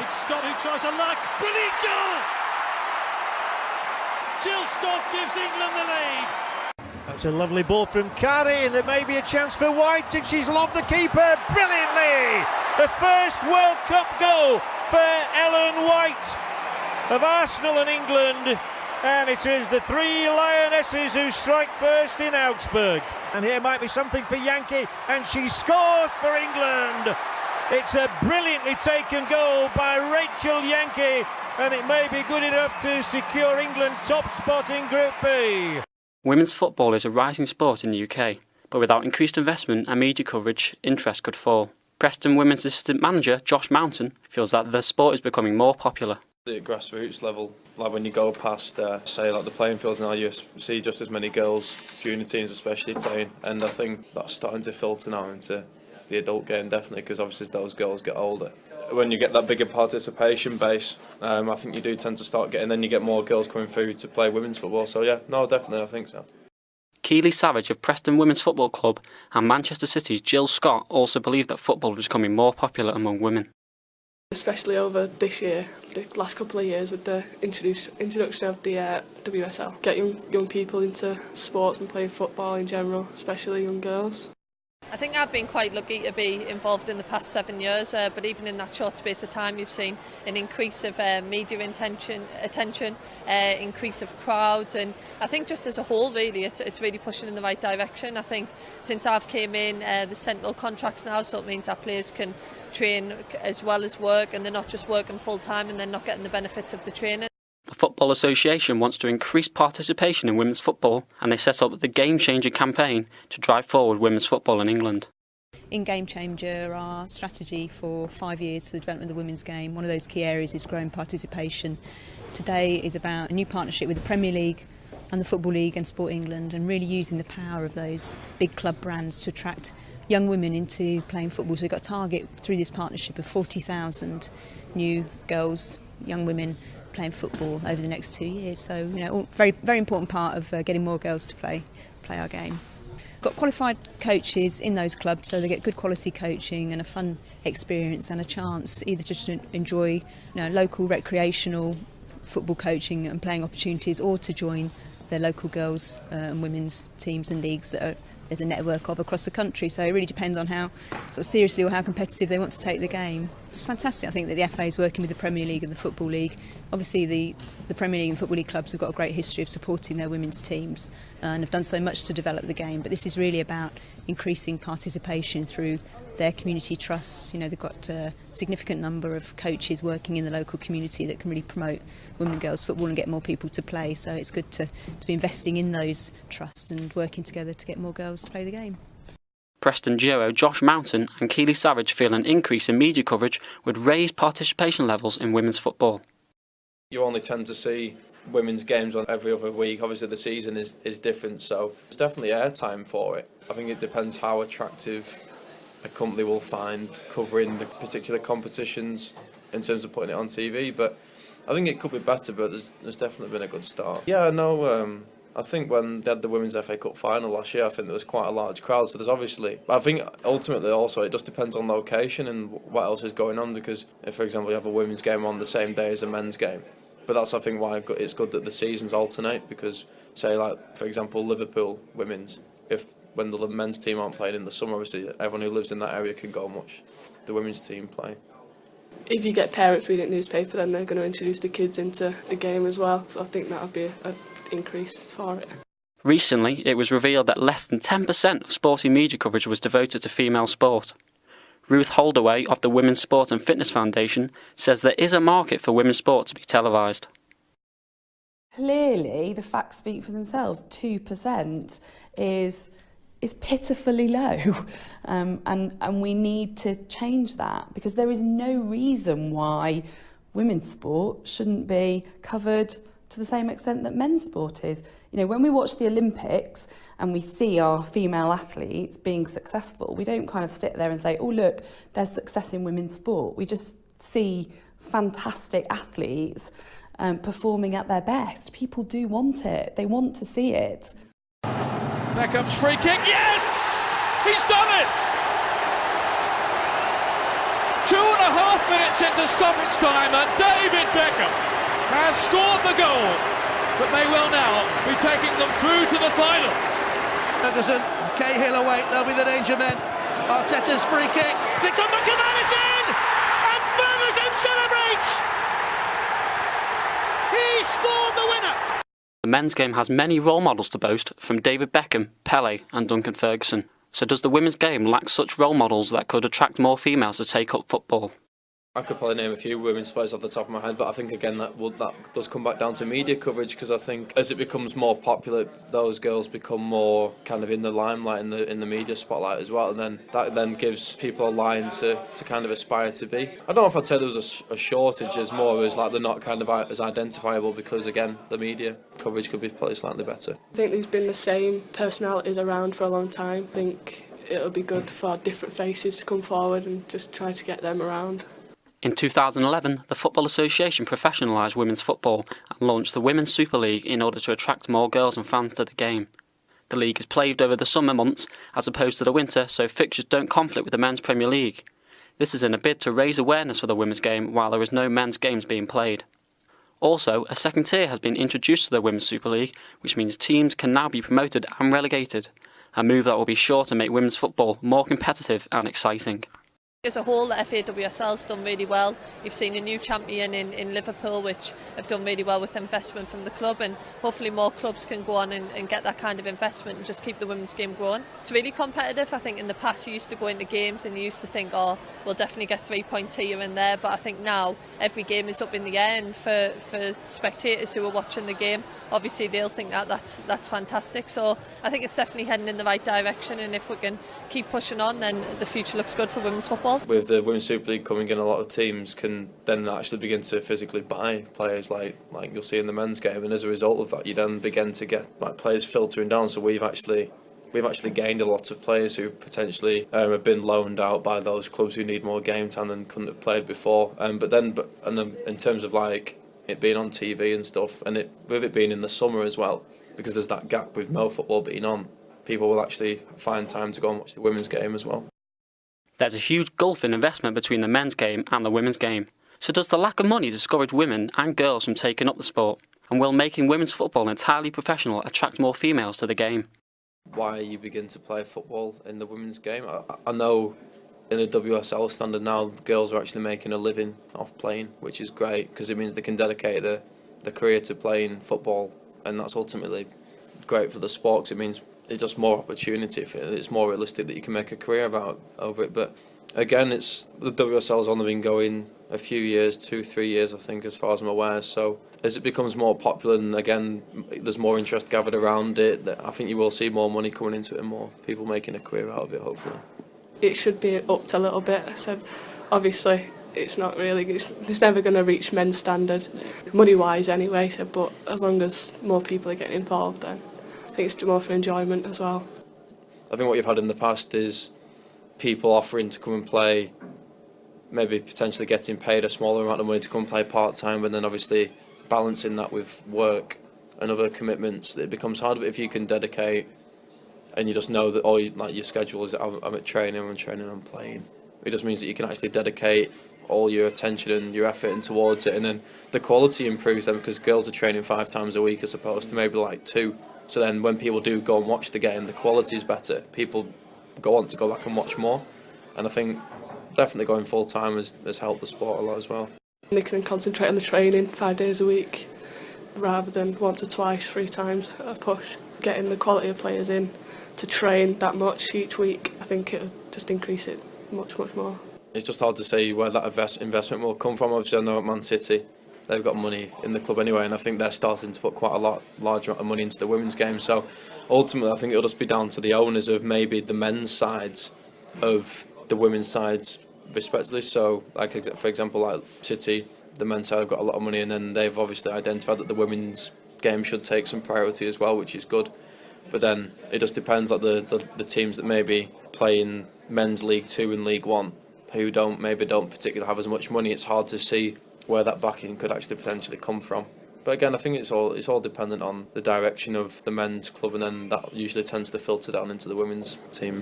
It's Scott who tries a luck. Brilliant goal! Jill Scott gives England the lead. That's a lovely ball from Carey, and there may be a chance for White, and she's lobbed the keeper brilliantly. The first World Cup goal for Ellen White of Arsenal and England, and it is the three Lionesses who strike first in Augsburg. And here might be something for Yankee, and she scores for England. It's a brilliantly taken goal by Rachel Yankee, and it may be good enough to secure England top spot in Group B. Women's football is a rising sport in the UK, but without increased investment and media coverage, interest could fall. Preston Women's assistant manager Josh Mountain feels that the sport is becoming more popular. The grassroots level, like when you go past, say, like the playing fields now, you see just as many girls, junior teams especially, playing, and I think that's starting to filter now into the adult game, definitely, because obviously as those girls get older, when you get that bigger participation base, I think you do tend to start getting, then you get more girls coming through to play women's football. So yeah, no, definitely, I think so. Keely Savage of Preston Women's Football Club and Manchester City's Jill Scott also believe that football is becoming more popular among women. Especially over this year, the last couple of years with the introduction of the WSL. Get young people into sports and playing football in general, especially young girls. I think I've been quite lucky to be involved in the past 7 years, but even in that short space of time you've seen an increase of media attention, increase of crowds, and I think just as a whole really it's really pushing in the right direction. I think since I've came in, the Sentinel contracts now, so it means that players can train as well as work, and they're not just working full time and then not getting the benefits of the training. The Football Association wants to increase participation in women's football, and they set up the Game Changer campaign to drive forward women's football in England. In Game Changer, our strategy for 5 years for the development of the women's game, one of those key areas is growing participation. Today is about a new partnership with the Premier League and the Football League and Sport England, and really using the power of those big club brands to attract young women into playing football. So we've got a target through this partnership of 40,000 new girls, young women, playing football over the next 2 years. So, very, very important part of getting more girls to play our game. Got qualified coaches in those clubs, so they get good quality coaching and a fun experience and a chance either to just enjoy local recreational football coaching and playing opportunities, or to join their local girls and women's teams and leagues that there's a network of across the country. So it really depends on how sort of seriously or how competitive they want to take the game. It's fantastic, I think, that the FA is working with the Premier League and the Football League. Obviously the Premier League and Football League clubs have got a great history of supporting their women's teams and have done so much to develop the game, but this is really about increasing participation through their community trusts. They've got a significant number of coaches working in the local community that can really promote women and girls football and get more people to play, so it's good to be investing in those trusts and working together to get more girls to play the game. Preston duo Josh Mountain and Keely Savage feel an increase in media coverage would raise participation levels in women's football. You only tend to see women's games on every other week. Obviously the season is different, so there's definitely airtime for it. I think it depends how attractive a company will find covering the particular competitions in terms of putting it on TV, but I think it could be better, but there's definitely been a good start. Yeah, I know, I think when they had the Women's FA Cup final last year, I think there was quite a large crowd, so there's obviously, I think ultimately also it just depends on location and what else is going on, because if, for example, you have a women's game on the same day as a men's game, but that's, I think, why it's good that the seasons alternate, because, say, like, for example, Liverpool women's, when the men's team aren't playing in the summer, obviously everyone who lives in that area can go and watch the women's team play. If you get parents reading newspaper, then they're going to introduce the kids into the game as well, so I think that would be an increase for it. Recently, it was revealed that less than 10% of sporting media coverage was devoted to female sport. Ruth Holdaway of the Women's Sport and Fitness Foundation says there is a market for women's sport to be televised. Clearly, the facts speak for themselves. 2% is pitifully low, and we need to change that, because there is no reason why women's sport shouldn't be covered to the same extent that men's sport is. When we watch the Olympics and we see our female athletes being successful, we don't kind of sit there and say, oh look, there's success in women's sport. We just see fantastic athletes performing at their best. People do want it. They want to see it. Beckham's free kick, yes! He's done it! 2.5 minutes into stoppage time, and David Beckham has scored the goal that may well now be taking them through to the finals. Ferguson, Cahill away, they'll be the danger men. Arteta's free kick, Victor McAvan is in! And Ferguson celebrates! He scored the winner! The men's game has many role models to boast, from David Beckham, Pele and Duncan Ferguson. So does the women's game lack such role models that could attract more females to take up football? I could probably name a few women's players off the top of my head, but I think again that does come back down to media coverage, because I think as it becomes more popular, those girls become more kind of in the limelight, in the media spotlight as well, and then that then gives people a line to kind of aspire to be. I don't know if I'd say there was a shortage, as more as like they're not kind of as identifiable, because again the media coverage could be probably slightly better. I think there's been the same personalities around for a long time. I think it'll be good for different faces to come forward and just try to get them around. In 2011, the Football Association professionalised women's football and launched the Women's Super League in order to attract more girls and fans to the game. The league is played over the summer months as opposed to the winter, so fixtures don't conflict with the Men's Premier League. This is in a bid to raise awareness for the women's game while there is no men's games being played. Also, a second tier has been introduced to the Women's Super League, which means teams can now be promoted and relegated, a move that will be sure to make women's football more competitive and exciting. As a whole, the FAWSL's done really well. You've seen a new champion in Liverpool, which have done really well with investment from the club, and hopefully more clubs can go on and get that kind of investment and just keep the women's game growing. It's really competitive. I think in the past you used to go into games and you used to think, oh, we'll definitely get 3 points here and there, but I think now every game is up in the air, and for spectators who are watching the game, obviously they'll think that's fantastic. So I think it's definitely heading in the right direction, and if we can keep pushing on, then the future looks good for women's football. With the Women's Super League coming in, a lot of teams can then actually begin to physically buy players like you'll see in the men's game, and as a result of that you then begin to get like players filtering down. So we've actually gained a lot of players who potentially have been loaned out by those clubs who need more game time and couldn't have played before. But then in terms of like it being on TV and stuff, and with it being in the summer as well, because there's that gap with no football being on, people will actually find time to go and watch the women's game as well. There's a huge gulf in investment between the men's game and the women's game. So does the lack of money discourage women and girls from taking up the sport? And will making women's football entirely professional attract more females to the game? Why you begin to play football in the women's game? I know in a WSL standard now, girls are actually making a living off playing, which is great because it means they can dedicate their career to playing football, and that's ultimately great for the sport because it means it's just more opportunity. It's more realistic that you can make a career over it. But again, the WSL's only been going a few years, 2-3 years, I think, as far as I'm aware. So as it becomes more popular and again there's more interest gathered around it, I think you will see more money coming into it and more people making a career out of it, hopefully. It should be upped a little bit. So obviously it's not really, it's never going to reach men's standard, money-wise anyway. So, but as long as more people are getting involved, then I think it's more for enjoyment as well. I think what you've had in the past is people offering to come and play, maybe potentially getting paid a smaller amount of money to come and play part-time, but then obviously balancing that with work and other commitments, it becomes harder. But if you can dedicate and you just know that your schedule is I'm at training, I'm playing, it just means that you can actually dedicate all your attention and your effort in towards it, and then the quality improves then because girls are training 5 times a week as opposed to maybe like 2. So then when people do go and watch the game, the quality is better. People go on to go back and watch more. And I think definitely going full-time has helped the sport a lot as well. They can concentrate on the training 5 days a week rather than once or twice, 3 times a push. Getting the quality of players in to train that much each week, I think it'll just increase it much, much more. It's just hard to say where that investment will come from. Obviously I know at Man City, they've got money in the club anyway, and I think they're starting to put quite a large amount of money into the women's game. So ultimately, I think it'll just be down to the owners of maybe the men's sides of the women's sides, respectively. So, like for example, like City, the men's side have got a lot of money, and then they've obviously identified that the women's game should take some priority as well, which is good. But then it just depends, like the teams that maybe play in men's League 2 and League 1, who don't particularly have as much money. It's hard to see where that backing could actually potentially come from. But again, I think it's all dependent on the direction of the men's club, and then that usually tends to filter down into the women's team.